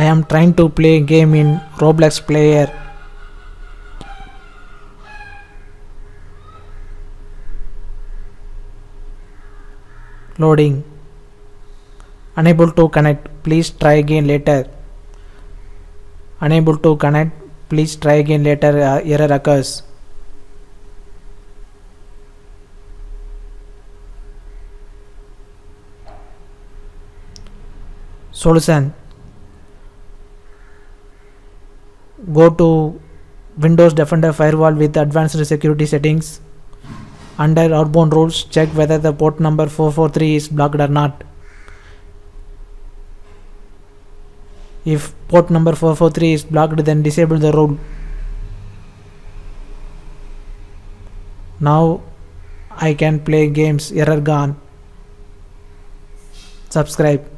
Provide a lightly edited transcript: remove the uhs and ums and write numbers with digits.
I am trying to play game in Roblox player. Loading. Unable to connect. Please try again later. Unable to connect. Please try again later. Error occurs. Solution. Go to Windows Defender Firewall with advanced security settings. Under outbound rules, check whether the port number 443 is blocked or not. If port number 443 is blocked, then disable the rule. Now I can play games. Error gone. Subscribe.